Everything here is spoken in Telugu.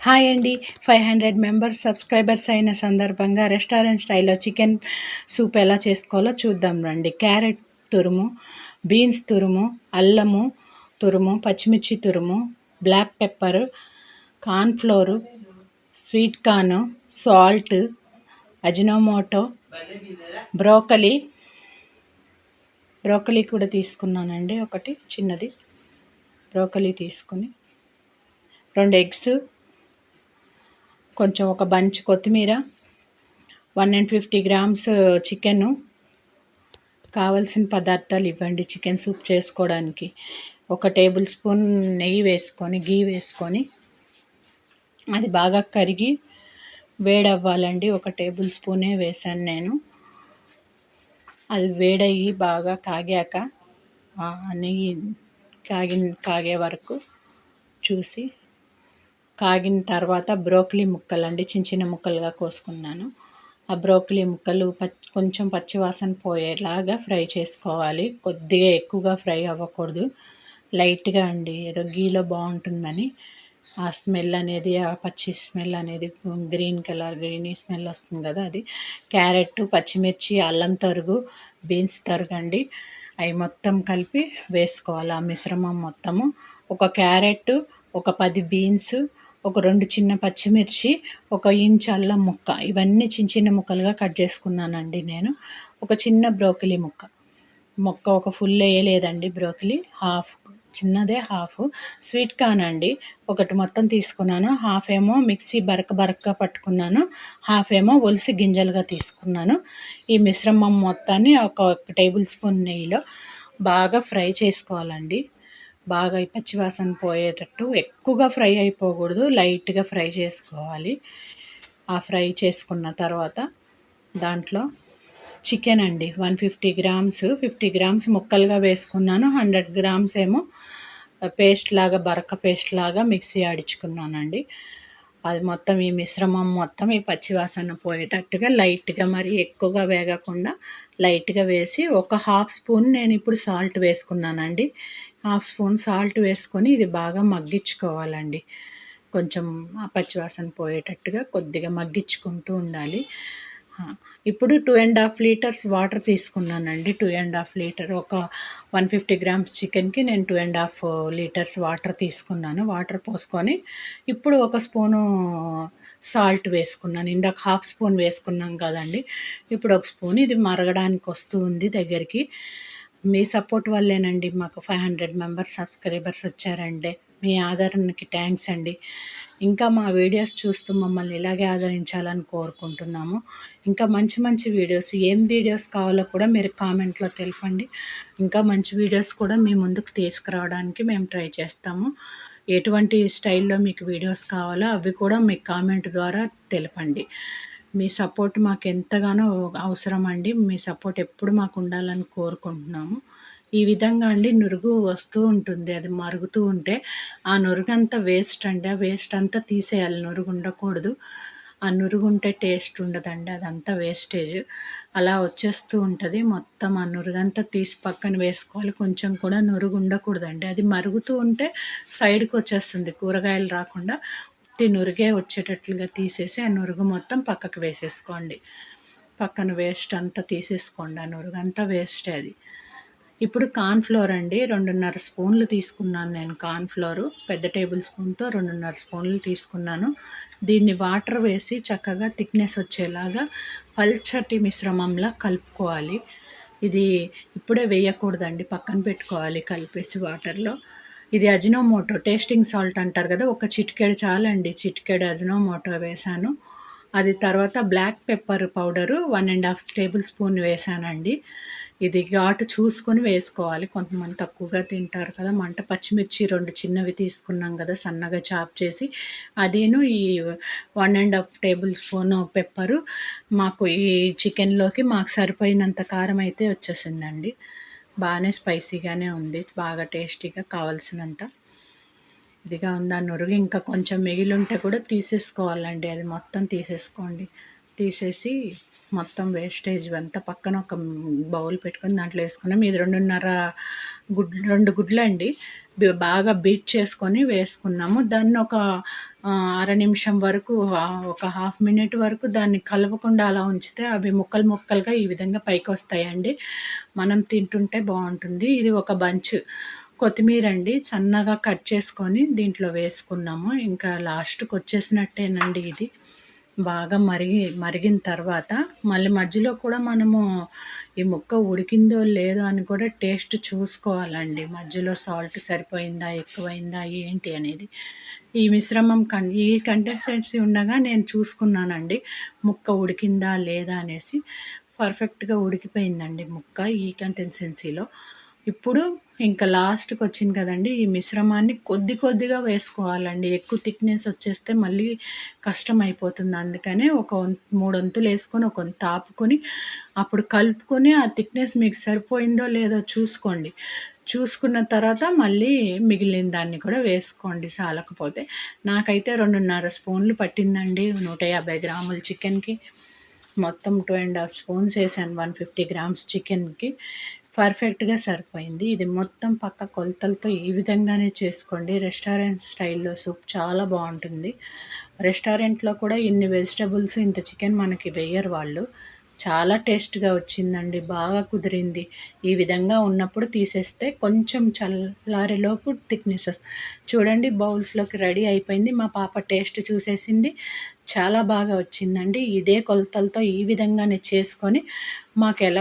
హాయ్ అండి. 500 మెంబర్స్ సబ్స్క్రైబర్స్ అయిన సందర్భంగా రెస్టారెంట్ స్టైల్లో చికెన్ సూప్ ఎలా చేసుకోవాలో చూద్దాం రండి. క్యారెట్ తురుము, బీన్స్ తురుము, అల్లము తురుము, పచ్చిమిర్చి తురుము, black pepper, cornflour, sweet corn, salt, Ajinomoto, broccoli కూడా తీసుకున్నానండి. ఒకటి చిన్నది బ్రోకలీ తీసుకుని 2 ఎగ్స్, కొంచెం ఒక బంచ్ కొత్తిమీర, 150 గ్రామ్స్ చికెను. కావలసిన పదార్థాలు ఇవ్వండి. చికెన్ సూప్ చేసుకోవడానికి 1 టేబుల్ స్పూన్ గీ వేసుకొని అది బాగా కరిగి వేడవ్వాలండి. 1 టేబుల్ స్పూనే వేసాను నేను. అది వేడయ్యి బాగా కాగాక నెయ్యి కాగే వరకు చూసి కాగిన తర్వాత బ్రోకలీ ముక్కలండి చిన్న చిన్న ముక్కలుగా కోసుకున్నాను. ఆ బ్రోకలీ ముక్కలు కొంచెం పచ్చివాసన పోయేలాగా ఫ్రై చేసుకోవాలి. కొద్దిగా ఎక్కువగా ఫ్రై అవ్వకూడదు, లైట్గా అండి. ఏదో గీలో బాగుంటుందని ఆ స్మెల్ అనేది, ఆ పచ్చి స్మెల్ అనేది, గ్రీనీ స్మెల్ వస్తుంది కదా, అది. క్యారెట్, పచ్చిమిర్చి, అల్లం తరుగు, బీన్స్ తరుగండి. అవి మొత్తం కలిపి వేసుకోవాలి ఆ మిశ్రమం మొత్తము. ఒక క్యారెట్, ఒక 10 బీన్స్, ఒక 2 చిన్న పచ్చిమిర్చి, 1 ఇంచ్ అల్లం ముక్క, ఇవన్నీ చిన్న చిన్న ముక్కలుగా కట్ చేసుకున్నానండి నేను. ఒక చిన్న బ్రోకలీ మొక్క ఒక ఫుల్ వేయలేదండి. బ్రోకలీ చిన్నదే హాఫ్. స్వీట్ కార్న్ అండి ఒకటి మొత్తం తీసుకున్నాను. హాఫ్ ఏమో మిక్సీ బరక పట్టుకున్నాను, హాఫ్ ఏమో ఒలిసి గింజలుగా తీసుకున్నాను. ఈ మిశ్రమం మొత్తాన్ని ఒక టేబుల్ స్పూన్ నెయ్యిలో బాగా ఫ్రై చేసుకోవాలండి. బాగా పచ్చివాసన పోయేటట్టు, ఎక్కువగా ఫ్రై అయిపోకూడదు, లైట్గా ఫ్రై చేసుకోవాలి. ఆ ఫ్రై చేసుకున్న తర్వాత దాంట్లో చికెన్ అండి 150 గ్రామ్స్, 50 గ్రామ్స్ ముక్కలుగా వేసుకున్నాను. 100 గ్రామ్స్ ఏమో బరక పేస్ట్ లాగా మిక్సీ ఆడించుకున్నానండి. అది మొత్తం ఈ మిశ్రమం మొత్తం ఈ పచ్చివాసన పోయేటట్టుగా లైట్గా, మరి ఎక్కువగా వేగకుండా లైట్గా వేసి, ఒక హాఫ్ స్పూన్ నేను ఇప్పుడు సాల్ట్ వేసుకున్నానండి. హాఫ్ స్పూన్ సాల్ట్ వేసుకొని ఇది బాగా మగ్గించుకోవాలండి. కొంచెం ఆ పచ్చివాసన పోయేటట్టుగా కొద్దిగా మగ్గించుకుంటూ ఉండాలి. ఇప్పుడు 2.5 లీటర్స్ వాటర్ తీసుకున్నానండి. 2.5 లీటర్, ఒక 150 గ్రామ్స్ చికెన్కి నేను 2.5 లీటర్స్ వాటర్ తీసుకున్నాను. వాటర్ పోసుకొని ఇప్పుడు 1 స్పూను సాల్ట్ వేసుకున్నాను. ఇందాక హాఫ్ స్పూన్ వేసుకున్నాం కదండి, ఇప్పుడు 1 స్పూన్. ఇది మరగడానికి వస్తూ ఉంది దగ్గరికి. మీ సపోర్ట్ వల్లేనండి మాకు 500 మెంబర్స్ సబ్స్క్రైబర్స్ వచ్చారండి. మీ ఆదరణకి థ్యాంక్స్ అండి. ఇంకా మా వీడియోస్ చూస్తూ మమ్మల్ని ఇలాగే ఆదరించాలని కోరుకుంటున్నాము. ఇంకా మంచి మంచి వీడియోస్, ఏం వీడియోస్ కావాలో కూడా మీరు కామెంట్లో తెలపండి. ఇంకా మంచి వీడియోస్ కూడా మీ ముందుకు తీసుకురావడానికి మేము ట్రై చేస్తాము. ఎటువంటి స్టైల్లో మీకు వీడియోస్ కావాలో అవి కూడా మీ కామెంట్ ద్వారా తెలపండి. మీ సపోర్ట్ మాకు ఎంతగానో అవసరం అండి. మీ సపోర్ట్ ఎప్పుడు మాకు ఉండాలని కోరుకుంటున్నాము. ఈ విధంగా అండి నురుగు వస్తూ ఉంటుంది, అది మరుగుతూ ఉంటే ఆ నురుగంతా వేస్ట్ అండి. ఆ వేస్ట్ అంతా తీసేయాలి, నురుగు ఉండకూడదు. ఆ నురుగు ఉంటే టేస్ట్ ఉండదండి, అదంతా వేస్టేజ్. అలా వచ్చేస్తూ ఉంటుంది. మొత్తం ఆ నురుగంతా తీసి పక్కన వేసుకోవాలి. కొంచెం కూడా నురుగు ఉండకూడదండి. అది మరుగుతూ ఉంటే సైడ్కి వచ్చేస్తుంది, కూరగాయలు రాకుండా నురుగే వచ్చేటట్లుగా తీసేసి ఆ నురుగు మొత్తం పక్కకు వేసేసుకోండి. పక్కన వేస్ట్ అంతా తీసేసుకోండి, ఆ నురుగు అంతా వేస్టే అది. ఇప్పుడు కార్న్‌ఫ్లోర్ అండి 2.5 స్పూన్లు తీసుకున్నాను నేను. కార్న్‌ఫ్లోరు పెద్ద టేబుల్ స్పూన్తో 2.5 స్పూన్లు తీసుకున్నాను. దీన్ని వాటర్ వేసి చక్కగా థిక్నెస్ వచ్చేలాగా పల్చటి మిశ్రమంలా కలుపుకోవాలి. ఇది ఇప్పుడే వేయకూడదండి, పక్కన పెట్టుకోవాలి కలిపేసి వాటర్లో. ఇది అజినోమోటో, టేస్టింగ్ సాల్ట్ అంటారు కదా, ఒక చిటికెడు చాలండి. చిటికెడు అజినోమోటో వేసాను. అది తర్వాత black pepper powder 1.5 tablespoon వేసానండి. ఇది ఘాటు చూసుకొని వేసుకోవాలి, కొంతమంది తక్కువగా తింటారు కదా. పచ్చిమిర్చి 2 చిన్నవి తీసుకున్నాం కదా, సన్నగా చాప్ చేసి, అదేను ఈ 1.5 టేబుల్ స్పూను పెప్పరు. మాకు ఈ చికెన్లోకి మాకు సరిపోయినంత కారం అయితే వచ్చేసిందండి. బాగానే స్పైసీగానే ఉంది, బాగా టేస్టీగా కావాల్సినంత ఇదిగా ఉంది. ఆ నురుగు ఇంకా కొంచెం మిగిలి ఉంటే కూడా తీసేసుకోవాలండి, అది మొత్తం తీసేసుకోండి. తీసేసి మొత్తం వేస్టేజ్ అంతా పక్కన ఒక బౌల్ పెట్టుకొని దాంట్లో వేసుకున్నాం. ఇది 2 గుడ్లు అండి. బాగా బీట్ చేసుకొని వేసుకున్నాము. దాన్ని ఒక అర నిమిషం వరకు ఒక హాఫ్ మినిట్ వరకు దాన్ని కలపకుండా అలా ఉంచితే అవి ముక్కలు ముక్కలుగా ఈ విధంగా పైకొస్తాయండి. మనం తింటుంటే బావుంటుంది. ఇది ఒక బంచ్ కొత్తిమీర అండి, సన్నగా కట్ చేసుకొని దీంట్లో వేసుకున్నాము. ఇంకా లాస్ట్‌కొచ్చేసినట్టేనండి ఇది. బాగా మరిగిన తర్వాత మళ్ళీ మధ్యలో కూడా మనము ఈ ముక్క ఉడికిందో లేదో అని కూడా టేస్ట్ చూసుకోవాలండి. మధ్యలో సాల్ట్ సరిపోయిందా, ఎక్కువైందా ఏంటి అనేది. ఈ మిశ్రమం ఈ కన్సిస్టెన్సీ ఉండగా నేను చూసుకున్నానండి. ముక్క ఉడికిందా లేదా అనేసి. పర్ఫెక్ట్‌గా ఉడికిపోయిందండి ముక్క ఈ కన్సిస్టెన్సీలో. ఇప్పుడు ఇంకా లాస్ట్‌కొచ్చింది కదండీ! ఈ మిశ్రమాన్ని కొద్ది కొద్దిగా వేసుకోవాలండి. ఎక్కువ థిక్‌నెస్ వచ్చేస్తే మళ్ళీ కష్టమైపోతుంది. అందుకనే ఒక 3 వంతులేసుకొని ఒక వంతు ఆపుకొని, అప్పుడు కలుపుకొని ఆ థిక్‌నెస్ మీకు సరిపోయిందో లేదో చూసుకోండి. చూసుకున్న తర్వాత మళ్ళీ మిగిలిన దాన్ని కూడా వేసుకోండి చాలకపోతే. నాకైతే 2:30 స్పూన్లు పట్టిందండి 150 గ్రాముల చికెన్‌కి. మొత్తం 2½ స్పూన్స్ ఏసాను 150 గ్రామ్స్ చికెన్‌కి. పర్ఫెక్ట్‌గా సరిపోయింది. ఇది మొత్తం పక్క కొలతలతో ఈ విధంగానే చేసుకోండి. రెస్టారెంట్ స్టైల్‌లో సూప్ చాలా బావుంటుంది. రెస్టారెంట్‌లో కూడా ఇన్ని వెజిటబుల్స్, ఇంత చికెన్ మనకి వెయ్యరు వాళ్ళు. చాలా టేస్ట్‌గా వచ్చిందండి. బాగా కుదిరింది. ఈ విధంగా ఉన్నప్పుడు తీసేస్తే కొంచెం చల్లారేలోపు థిక్‌నెస్ చూడండి బౌల్స్‌లోకి రెడీ అయిపోయింది. మా పాప టేస్ట్ చూసేసింది. చాలా బాగా వచ్చిందండి. ఇదే కొలతలతో ఈ విధంగానే చేసుకొని మాకెలా